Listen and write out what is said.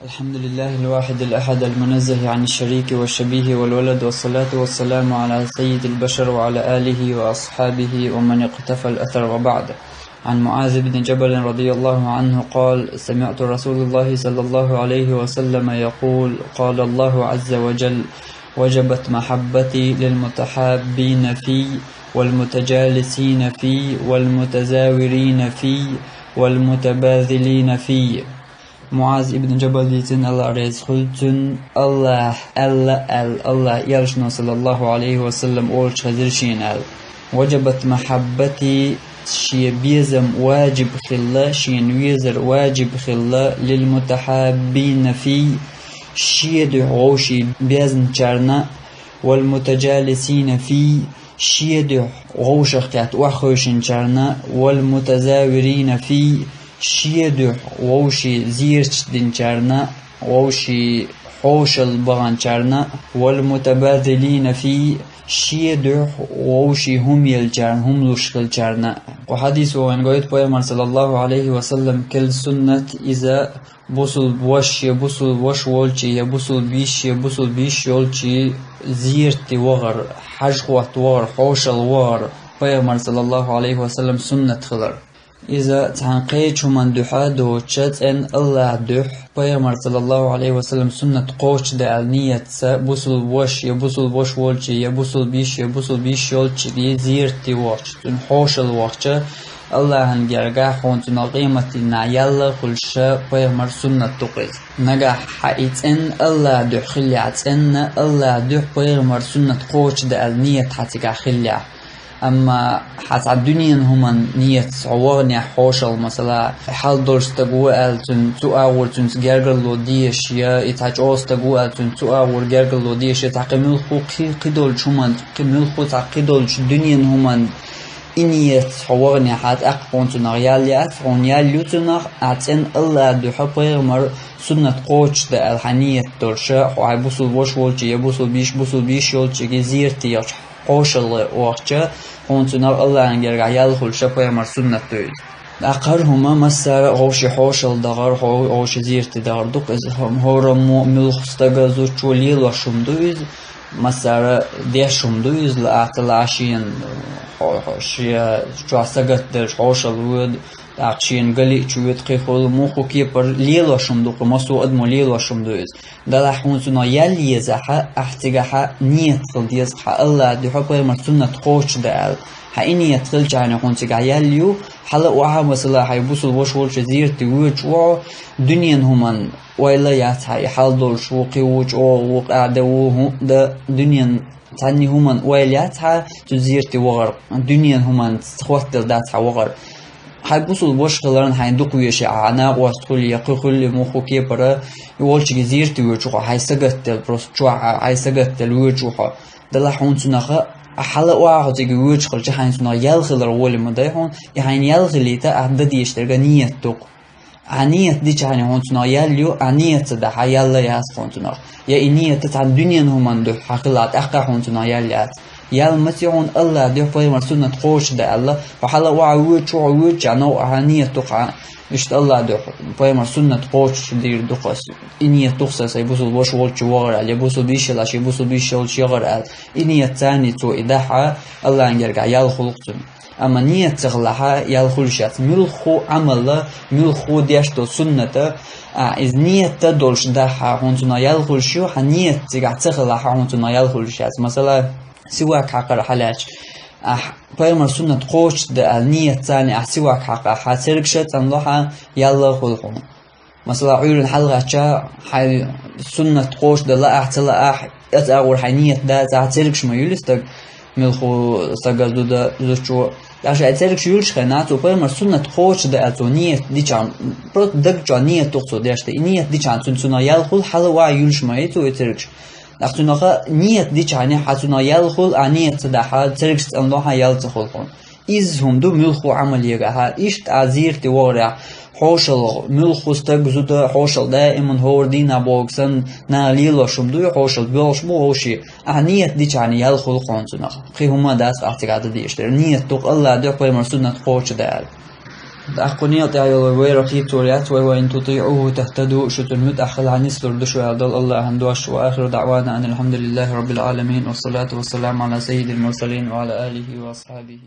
الحمد لله الواحد الأحد المنزه عن الشريك والشبيه والولد، والصلاة والسلام على سيد البشر وعلى آله وأصحابه ومن اقتفى الأثر. وبعد. عن معاذ بن جبل رضي الله عنه قال: سمعت رسول الله صلى الله عليه وسلم يقول: قال الله عز وجل: وجبت محبتي للمتحابين في والمتجالسين في والمتزاورين في والمتباذلين في. Muaz ibn Jabal diyeceksin, Allah razı olsun. Allah yarışına sallallahu aleyhi ve sellem olç hazır şeyin al. Vecebat mahabbeti şiye bizem vacib khilla şiyen vizer vacib khilla lil mutahabbin fi şiye duhoşi bizem çarna vel mutajalisin fi şiye duhoşakat ve khoşin çarna vel mutazawirin fi شيدو ووشي زيرش دينشارنا ووشي حوشل بغانشارنا والمتبادلين في شيدو ووشي هم يلجارن هم لشخلجارنا. وحديث وان قويت بيامر صلى الله عليه وسلم: كل سنة إذا بوصل بوش يبوصل بوش والشي يبوصل بيش يولشي زيرتي وغر حجوة وغر حوشل وغر. بيامر صلى الله عليه وسلم سنة خلر إذا تنقيت من دحا دوتشت أن الله دح. بيامر صلى الله عليه وسلم سنة قوش دا النية بوصل وش يبوصل وش والشي يبوصل بيش يولشي دي زيرتي وش تنحوش الوقت الله هنجرجع حون تنقيمة نعيال خلشة. بيامر سنة تقيت نجح حقيت أن الله دح خليعت أن الله دح. بيامر سنة قوش دا النية حتى خليع. أما حتى الدنيا هما نية عوارني حوشل مثلا حال درس تقوى ألتن تؤور تنسجرجل لوديش يا إتحجوز تقوى ألتن تؤور جرجل لوديش تعقمل خو قدول شومان قمل خو تعقدول الدنيا هما إنية عوارني حتى أقون تنغياليات فونياليو تنغ أتن الله دحب غمر سنة قوش ده الحنية درشة وعي بوصل وش والشي يبوصل بيش يولشي جزيرتي يش حوشل وقتها هونتنا الله انجرع يالخل شبه مر سنة تويد. أقرهما مسار غوش حوشل دغر غوش زيرت دغر دوك هورم ملخستغ زوچوليل وشمدويز مسار ديشمدويز لأعتلاشين حوشيا شواسغت در حوشل ود عشين قلي شويت قيخول موخو كيبر ليل وشمدوق مسو أدمو ليل وشمدويز دلا حونتنا يلي زحا احتجاحا نيت خلديز حا الله دي حبه مرسونة قوش دال حا إني يتخل جانا حونتجا يليو حلا وعا مثلا حيبوصل وشول شزير تيوش وعو دنيا همان وإلا ياتحي حال دول شوقي وش وقع دوه دا دنيا تاني همان وإلا ياتحي تزير تيوغر دنيا همان تخوتل داتحا وغر حيبوصل بوشغلرن هيندوق ويشي عنا واستقول يقول مخو كيبرا يولش جزير توجوها هيسقتل بروستوا هيسقتل وجوها دلا حونتناخه حلا واحد تيجي وجهل جهنسنا يلخلر ولي مدايهون يعني يلخليتا عدد يشترك نية توق عنية دي جهني هونتنا يليو عنية ده حيلا ياس هونتنا يا إنية تتع الدنيا هم عنده حقلات أقع هونتنا يليات يالمسيحون الله دي فايمر سنة قوش ده الله فحلا وعوج عنو عنية توقع إشت الله دي فايمر سنة قوش دير دقس إنية تقصى سيبوصل باش والش وغرال يبوصل بيشلاش يبوصل بيشلش يغرال إنية تاني تو إداحة الله ينجرق يال خلقتن. أما نية تغلها يالخلشات ملخو عمل ملخو ديشتو سنة إذ نية تدولش داحة هونتنا يالخلشو حنية تغلها هونتنا يالخلشات مثلا سواك حقر حلاج بيامر سنة قوش ده النية تاني سواك حقر حتركشت الله يلا خلقهم مثلا عير الحلقة جا حي سنة قوش ده لا احتلا أتأور حنية ده تعتركش ما يلستك ملخو استقلدو ده زوجو عشان أتركش يلش خناتو بيامر سنة قوش ده أتونية دي كان برد دق جانية تقصد ديشته نية دي كان سنة يلخل حلا وع يلش ما يتو يتركش لكنها نية دي كاني حتنا يلخل عنية تدحى تركت الله يلتخلهم إذ هم دو ملخو عمل يجها إشت عزير تورع حوشل ملخو استجزود حوشل دائما هو دينا بوكسن ناليل وشمدو حوشل بيلش مو هوشي عنية دي كاني يلخل قانتنا خي هما داس اعتقاد ديشتر نية توق الله دو بيمر سنة قوش دال. أقنية تعيل ويرقيت وريات وإن تطيعوه تهتدوا شتن مت أخذ عن يسلر دشوا يعدل الله هندوش وآخر دعوانا أن الحمد لله رب العالمين والصلاة والسلام على سيد المرسلين وعلى آله وأصحابه.